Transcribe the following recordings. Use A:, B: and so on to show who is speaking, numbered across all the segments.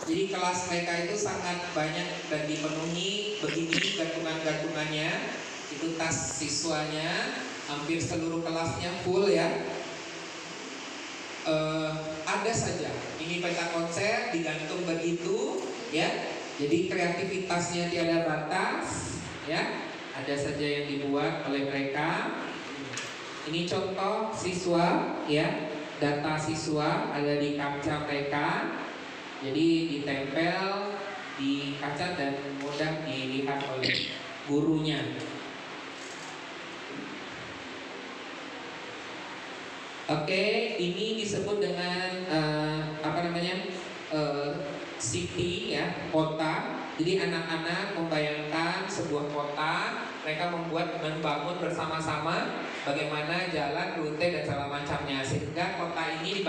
A: Jadi kelas mereka itu sangat banyak dan dipenuhi begini gantungan-gantungannya. Itu tas siswanya, hampir seluruh kelasnya full ya. Ada saja ini peta konsep digantung begitu ya. Jadi kreativitasnya tiada batas ya. Ada saja yang dibuat oleh mereka. Ini contoh siswa ya, data siswa ada di kaca mereka. Jadi ditempel di kaca dan mudah dilihat oleh gurunya. Oke, ini disebut dengan city ya, kota. Jadi anak-anak membayangkan sebuah kota, mereka membangun bersama-sama bagaimana jalan, rute dan segala macamnya, sehingga kota ini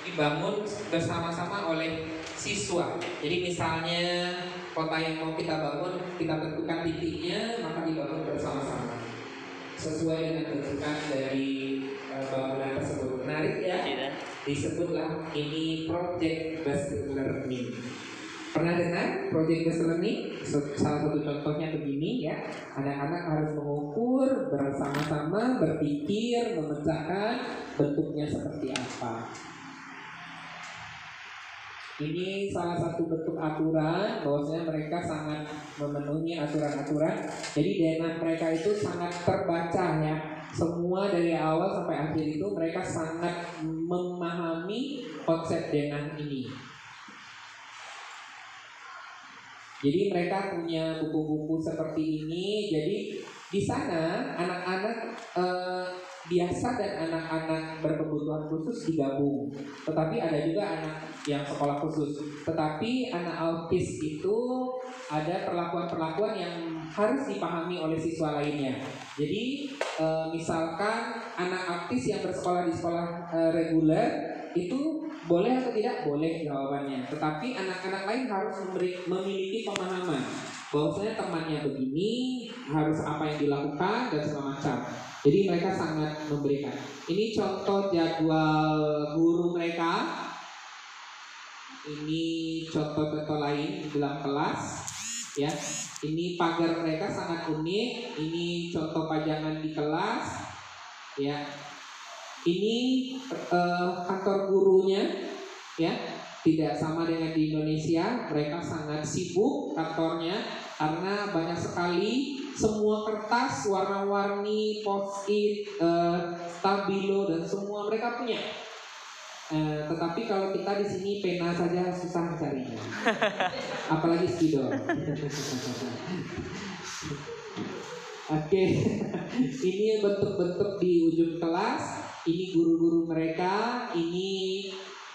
A: dibangun bersama-sama oleh siswa. Jadi misalnya kota yang mau kita bangun, kita tentukan titiknya, maka dibangun bersama-sama sesuai dengan bentukan dari bangunan tersebut. Menarik ya? Disebutlah ini project based learning. Pernah dengar project based learning? Salah satu contohnya begini ya. Anak-anak harus mengukur bersama-sama, berpikir, memecahkan bentuknya seperti apa. Ini salah satu bentuk aturan, bahwasanya mereka sangat memenuhi aturan-aturan. Jadi denah mereka itu sangat terbaca ya. Semua dari awal sampai akhir itu mereka sangat memahami konsep denah ini. Jadi mereka punya buku-buku seperti ini. Jadi di sana anak-anak biasa dan anak-anak berkebutuhan khusus digabung. Tetapi ada juga anak yang sekolah khusus. Tetapi anak autis itu ada perlakuan-perlakuan yang harus dipahami oleh siswa lainnya. Jadi misalkan anak autis yang bersekolah di sekolah reguler itu boleh atau tidak? Boleh jawabannya. Tetapi anak-anak lain harus memiliki pemahaman bahwasanya temannya begini, harus apa yang dilakukan dan segala macam. Jadi mereka sangat memberikan. Ini contoh jadwal guru mereka. Ini contoh-contoh lain di dalam kelas ya. Ini pagar mereka sangat unik. Ini contoh pajangan di kelas ya. Ini kantor gurunya ya. Tidak sama dengan di Indonesia. Mereka sangat sibuk kantornya karena banyak sekali semua kertas warna-warni, post-it, stabilo dan semua mereka punya. Tetapi kalau kita di sini pena saja susah mencarinya, apalagi spidol. Oke, ini bentuk-bentuk di ujung kelas. Ini guru-guru mereka. Ini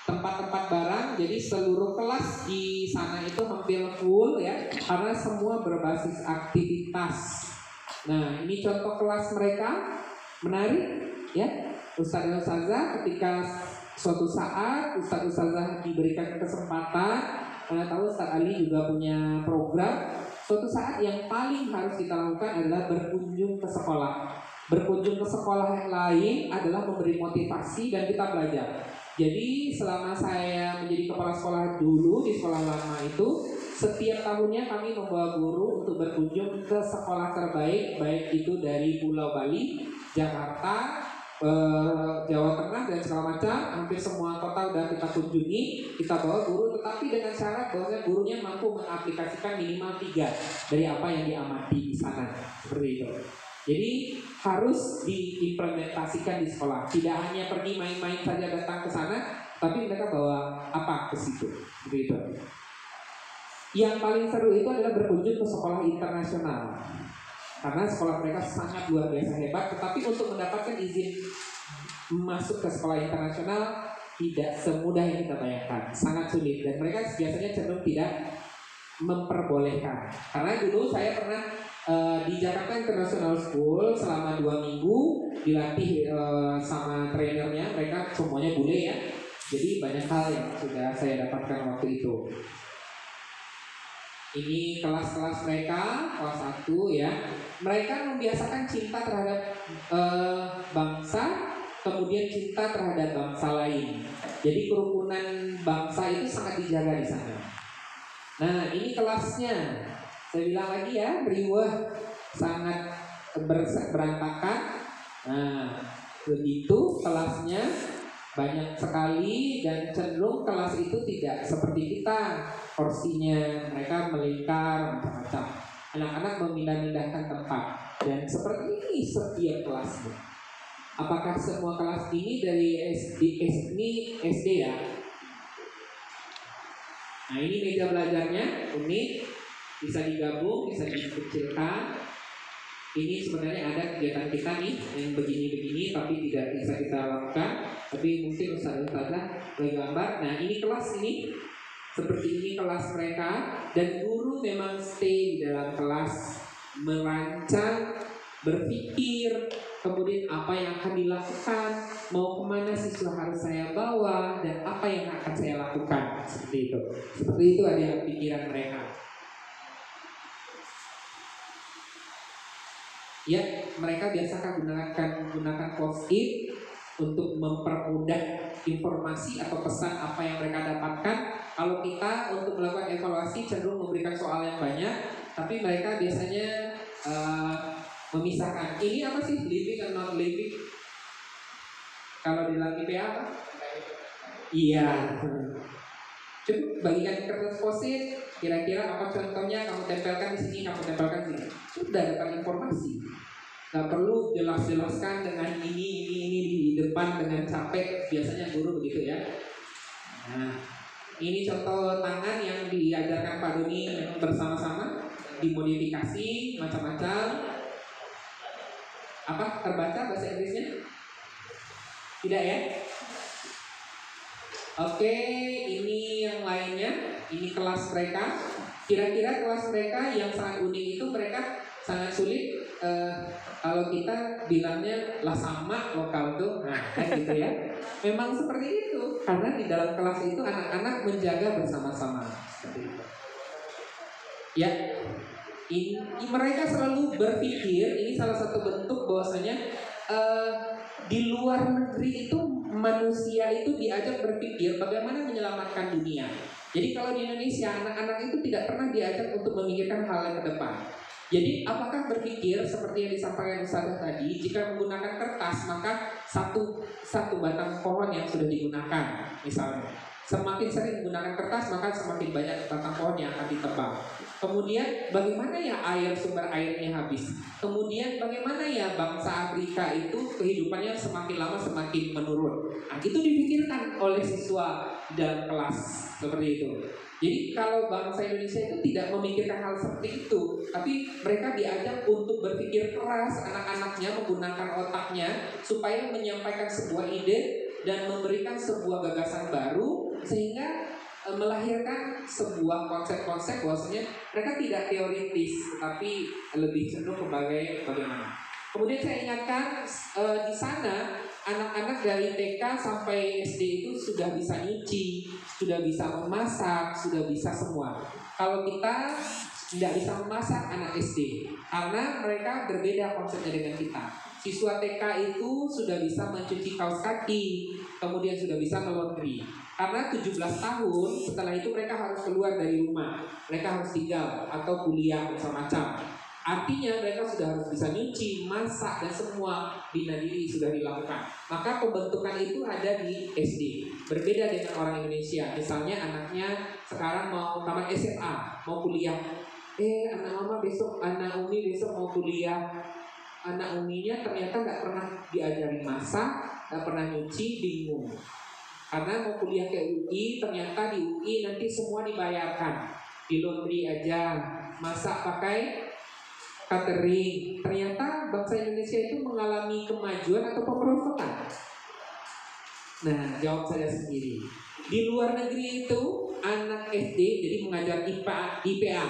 A: tempat-tempat barang. Jadi seluruh kelas di sana itu hampir full ya, karena semua berbasis aktivitas. Nah, ini contoh kelas mereka. Menarik ya. Ustaz dan Ustazah ketika suatu saat Ustaz-Ustazah diberikan kesempatan, karena tahu Ustaz Ali juga punya program. Suatu saat yang paling harus kita lakukan adalah berkunjung ke sekolah. Berkunjung ke sekolah yang lain adalah memberi motivasi dan kita belajar. Jadi selama saya menjadi kepala sekolah dulu di sekolah lama itu, setiap tahunnya kami membawa guru untuk berkunjung ke sekolah terbaik, baik itu dari Pulau Bali, Jakarta, Jawa Tengah dan segala macam. Hampir semua kota udah kita kunjungi, kita bawa guru, tetapi dengan syarat bahwa gurunya mampu mengaplikasikan minimal 3 dari apa yang diamati di sana. Seperti itu. Jadi harus diimplementasikan di sekolah. Tidak hanya pergi main-main saja datang ke sana, tapi mereka bawa apa ke situ. Seperti itu. Yang paling seru itu adalah berkunjung ke sekolah internasional. Karena sekolah mereka sangat luar biasa hebat, tetapi untuk mendapatkan izin masuk ke sekolah internasional tidak semudah yang kita bayangkan, sangat sulit, dan mereka biasanya cenderung tidak memperbolehkan. Karena dulu saya pernah di Jakarta International School selama 2 minggu dilatih sama trainernya, mereka semuanya bule ya, jadi banyak hal yang sudah saya dapatkan waktu itu. Ini kelas-kelas mereka, kelas 1 ya. Mereka membiasakan cinta terhadap bangsa, kemudian cinta terhadap bangsa lain. Jadi kerukunan bangsa itu sangat dijaga di sana. Nah, ini kelasnya. Saya bilang lagi ya, riweh, sangat berantakan. Nah, begitu kelasnya banyak sekali dan cenderung kelas itu tidak seperti kita. Porsinya mereka melingkar macam-macam. Anak-anak memindah-mindahkan tempat dan seperti ini setiap kelasnya. Apakah semua kelas ini dari SD ya? Nah, ini meja belajarnya unik, bisa digabung, bisa dikecilkan. Ini sebenarnya ada kegiatan kita nih yang begini-begini tapi tidak bisa kita lakukan. Tapi mungkin Ustazah bergambar. Nah, ini kelas ini seperti ini kelas mereka dan guru memang stay di dalam kelas merancang, berpikir, kemudian apa yang akan dilakukan, mau kemana siswa harus saya bawa dan apa yang akan saya lakukan, seperti itu. Seperti itu ada pikiran mereka. Ya, mereka biasakan gunakan post-it untuk mempermudah informasi atau pesan apa yang mereka dapatkan. Kalau kita untuk melakukan evaluasi cenderung memberikan soal yang banyak, tapi mereka biasanya memisahkan. Ini apa sih living dan non living? Kalau di dalam IPA apa? Iya. Cukup bagikan kertas post-it. Kira-kira apa contohnya kamu tempelkan di sini, kamu tempelkan di sini. Sudah dapat informasi. Gak perlu jelas-jelaskan dengan ini di depan dengan capek. Biasanya guru begitu ya. Nah, ini contoh tangan yang diajarkan Pak Doni bersama-sama, dimodifikasi macam-macam. Apa terbaca bahasa Inggrisnya? Tidak ya? Oke, ini yang lainnya. Ini kelas mereka. Kira-kira kelas mereka yang sangat unik itu mereka sangat sulit. Kalau kita bilangnya lah sama lokal tuh, nah kan gitu ya. Memang seperti itu. Karena di dalam kelas itu anak-anak menjaga bersama-sama. Seperti itu. Ya, ini mereka selalu berpikir. Ini salah satu bentuk bahwasanya di luar negeri itu manusia itu diajak berpikir bagaimana menyelamatkan dunia. Jadi kalau di Indonesia anak-anak itu tidak pernah diajak untuk memikirkan hal yang ke depan. Jadi apakah berpikir seperti yang disampaikan Ustazah tadi, jika menggunakan kertas maka satu batang pohon yang sudah digunakan misalnya. Semakin sering menggunakan kertas maka semakin banyak batang pohon yang akan ditebang. Kemudian bagaimana ya sumber airnya habis. Kemudian bagaimana ya bangsa Afrika itu kehidupannya semakin lama semakin menurun. Nah, itu dipikirkan oleh siswa dalam kelas seperti itu. Jadi kalau bangsa Indonesia itu tidak memikirkan hal seperti itu, tapi mereka diajak untuk berpikir keras, anak-anaknya menggunakan otaknya supaya menyampaikan sebuah ide dan memberikan sebuah gagasan baru sehingga melahirkan sebuah konsep-konsep bahwasanya mereka tidak teoritis tetapi lebih cenderung sebagai bagaimana. Kemudian saya ingatkan di sana anak-anak dari TK sampai SD itu sudah bisa nyuci, sudah bisa memasak, sudah bisa semua. Kalau kita tidak bisa memasak anak SD karena mereka berbeda konsepnya dengan kita. Siswa TK itu sudah bisa mencuci kaos kaki, kemudian sudah bisa melaundry. Karena 17 tahun setelah itu mereka harus keluar dari rumah, mereka harus tinggal atau kuliah macam-macam. Artinya mereka sudah harus bisa nyuci, masak dan semua bina diri sudah dilakukan. Maka pembentukan itu ada di SD. Berbeda dengan orang Indonesia. Misalnya anaknya sekarang mau tamat SMA, mau kuliah. Anak mama besok, anak Umi besok mau kuliah. Anak Uminya ternyata nggak pernah diajari masak, nggak pernah nyuci, bingung. Karena mau kuliah ke UI, ternyata di UI nanti semua dibayarkan. Di laundry aja, masak pakai catering. Ternyata bangsa Indonesia itu mengalami kemajuan atau pemerosotan. Nah, jawab saya sendiri. Di luar negeri itu anak SD jadi mengajar IPA.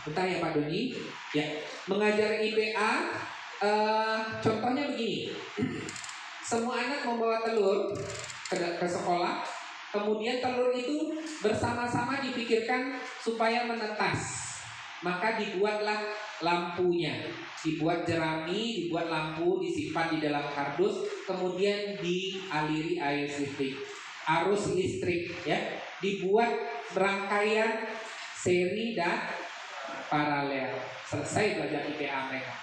A: Bentar ya Pak Doni. Ya, mengajar IPA. Contohnya begini. Semua anak membawa telur ke sekolah. Kemudian telur itu bersama-sama dipikirkan supaya menetas. Maka dibuatlah lampunya, dibuat jerami, dibuat lampu, disimpan di dalam kardus, kemudian dialiri arus listrik ya, dibuat rangkaian seri dan paralel. Selesai belajar IPA mereka.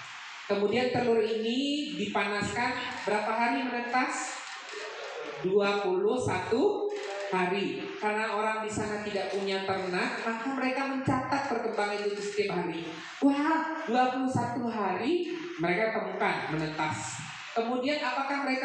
A: Kemudian telur ini dipanaskan berapa hari menetas? 21 hari. Karena orang di sana tidak punya ternak, maka mereka mencatat perkembangan itu setiap hari. Wah, 21 hari mereka temukan menetas. Kemudian apakah mereka